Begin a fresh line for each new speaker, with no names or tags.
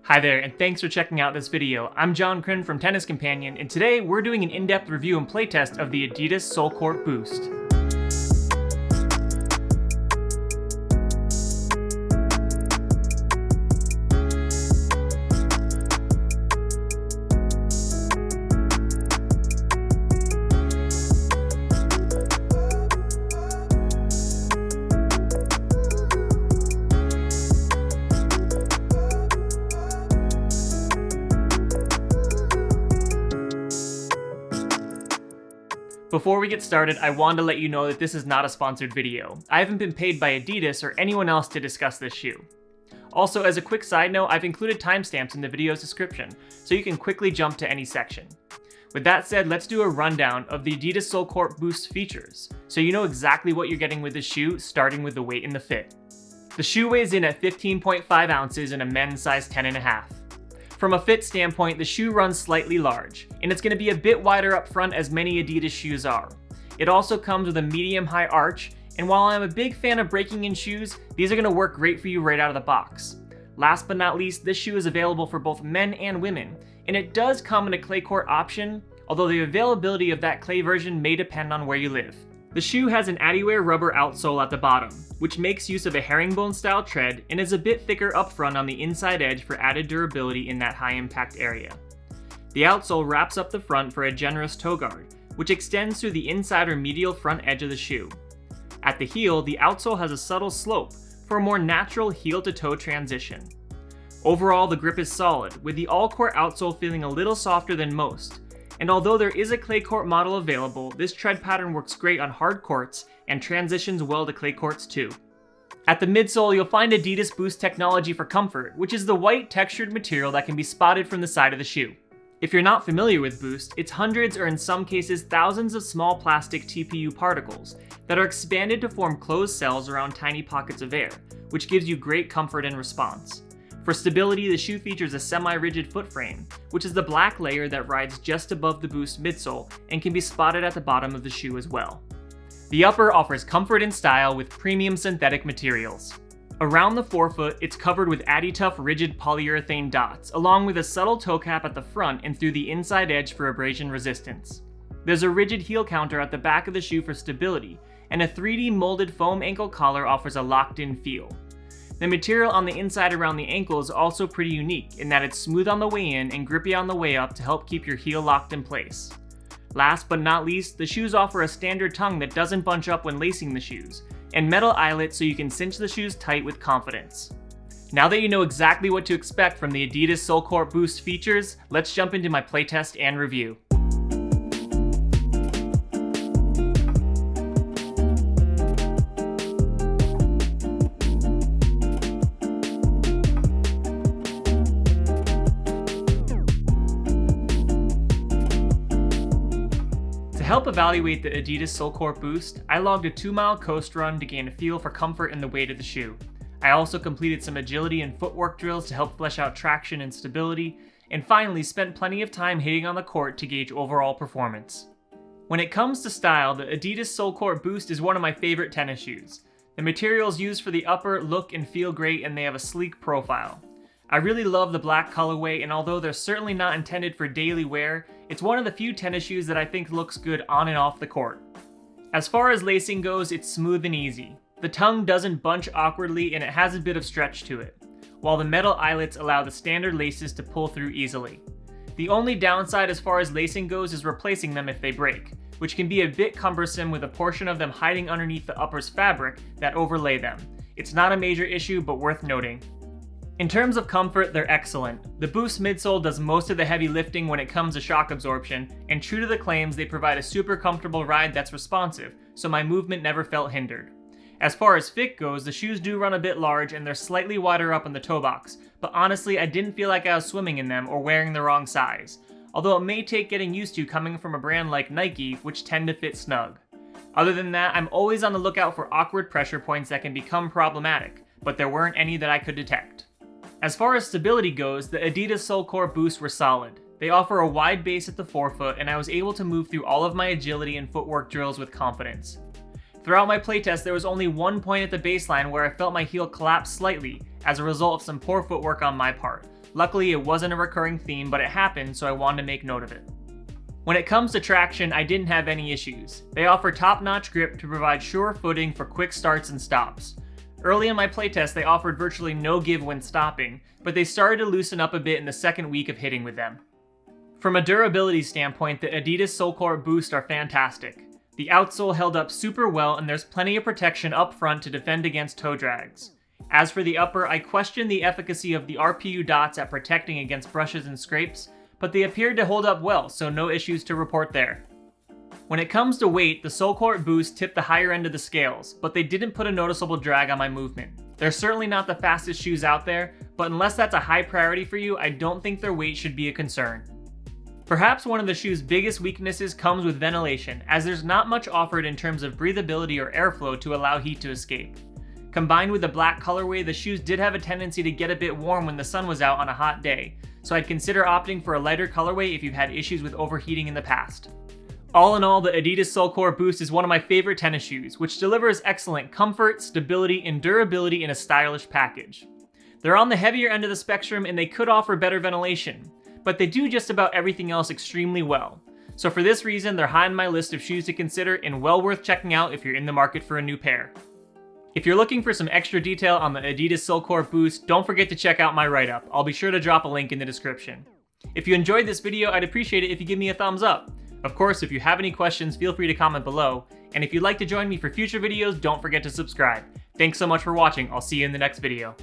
Hi there, and thanks for checking out this video. I'm John Crin from TennisCompanion, and today we're doing an in-depth review and playtest of the adidas SoleCourt Boost. Before we get started, I wanted to let you know that this is not a sponsored video. I haven't been paid by Adidas or anyone else to discuss this shoe. Also, as a quick side note, I've included timestamps in the video's description, so you can quickly jump to any section. With that said, let's do a rundown of the adidas SoleCourt Boost features, so you know exactly what you're getting with this shoe, starting with the weight and the fit. The shoe weighs in at 15.5 ounces in a men's size 10.5. From a fit standpoint, the shoe runs slightly large, and it's going to be a bit wider up front as many Adidas shoes are. It also comes with a medium-high arch, and while I'm a big fan of breaking in shoes, these are going to work great for you right out of the box. Last but not least, this shoe is available for both men and women, and it does come in a clay court option, although the availability of that clay version may depend on where you live. The shoe has an adiwear rubber outsole at the bottom, which makes use of a herringbone style tread and is a bit thicker up front on the inside edge for added durability in that high impact area. The outsole wraps up the front for a generous toe guard, which extends through the inside or medial front edge of the shoe. At the heel, the outsole has a subtle slope for a more natural heel to toe transition. Overall, the grip is solid, with the all-court outsole feeling a little softer than most. And although there is a clay court model available, this tread pattern works great on hard courts and transitions well to clay courts too. At the midsole, you'll find Adidas Boost technology for comfort, which is the white textured material that can be spotted from the side of the shoe. If you're not familiar with Boost, it's hundreds or in some cases thousands of small plastic TPU particles that are expanded to form closed cells around tiny pockets of air, which gives you great comfort and response. For stability, the shoe features a semi-rigid foot frame, which is the black layer that rides just above the Boost midsole and can be spotted at the bottom of the shoe as well. The upper offers comfort and style with premium synthetic materials. Around the forefoot, it's covered with AdiTough rigid polyurethane dots, along with a subtle toe cap at the front and through the inside edge for abrasion resistance. There's a rigid heel counter at the back of the shoe for stability, and a 3D molded foam ankle collar offers a locked-in feel. The material on the inside around the ankle is also pretty unique in that it's smooth on the way in and grippy on the way up to help keep your heel locked in place. Last but not least, the shoes offer a standard tongue that doesn't bunch up when lacing the shoes, and metal eyelets so you can cinch the shoes tight with confidence. Now that you know exactly what to expect from the adidas SoleCourt Boost features, let's jump into my playtest and review. To help evaluate the adidas SoleCourt Boost, I logged a 2-mile coast run to gain a feel for comfort and the weight of the shoe. I also completed some agility and footwork drills to help flesh out traction and stability, and finally spent plenty of time hitting on the court to gauge overall performance. When it comes to style, the adidas SoleCourt Boost is one of my favorite tennis shoes. The materials used for the upper look and feel great, and they have a sleek profile. I really love the black colorway, and although they're certainly not intended for daily wear, it's one of the few tennis shoes that I think looks good on and off the court. As far as lacing goes, it's smooth and easy. The tongue doesn't bunch awkwardly and it has a bit of stretch to it, while the metal eyelets allow the standard laces to pull through easily. The only downside as far as lacing goes is replacing them if they break, which can be a bit cumbersome with a portion of them hiding underneath the upper's fabric that overlay them. It's not a major issue, but worth noting. In terms of comfort, they're excellent. The Boost midsole does most of the heavy lifting when it comes to shock absorption, and true to the claims, they provide a super comfortable ride that's responsive, so my movement never felt hindered. As far as fit goes, the shoes do run a bit large and they're slightly wider up in the toe box, but honestly I didn't feel like I was swimming in them or wearing the wrong size, although it may take getting used to coming from a brand like Nike, which tend to fit snug. Other than that, I'm always on the lookout for awkward pressure points that can become problematic, but there weren't any that I could detect. As far as stability goes, the adidas SoleCourt Boost were solid. They offer a wide base at the forefoot, and I was able to move through all of my agility and footwork drills with confidence. Throughout my playtest, there was only one point at the baseline where I felt my heel collapse slightly as a result of some poor footwork on my part, Luckily, it wasn't a recurring theme, but it happened, so I wanted to make note of it. When it comes to traction, I didn't have any issues. They offer top-notch grip to provide sure footing for quick starts and stops. Early in my playtest, they offered virtually no give when stopping, but they started to loosen up a bit in the second week of hitting with them. From a durability standpoint, the adidas SoleCourt Boost are fantastic. The outsole held up super well, and there's plenty of protection up front to defend against toe drags. As for the upper, I question the efficacy of the RPU dots at protecting against brushes and scrapes, but they appeared to hold up well, so no issues to report there. When it comes to weight, the SoleCourt Boost tipped the higher end of the scales, but they didn't put a noticeable drag on my movement. They're certainly not the fastest shoes out there, but unless that's a high priority for you, I don't think their weight should be a concern. Perhaps one of the shoe's biggest weaknesses comes with ventilation, as there's not much offered in terms of breathability or airflow to allow heat to escape. Combined with the black colorway, the shoes did have a tendency to get a bit warm when the sun was out on a hot day, so I'd consider opting for a lighter colorway if you've had issues with overheating in the past. All in all, the adidas SoleCourt Boost is one of my favorite tennis shoes, which delivers excellent comfort, stability, and durability in a stylish package. They're on the heavier end of the spectrum and they could offer better ventilation, but they do just about everything else extremely well. So for this reason, they're high on my list of shoes to consider and well worth checking out if you're in the market for a new pair. If you're looking for some extra detail on the adidas SoleCourt Boost, don't forget to check out my write-up. I'll be sure to drop a link in the description. If you enjoyed this video, I'd appreciate it if you give me a thumbs up. Of course, if you have any questions, feel free to comment below. And if you'd like to join me for future videos, don't forget to subscribe. Thanks so much for watching. I'll see you in the next video.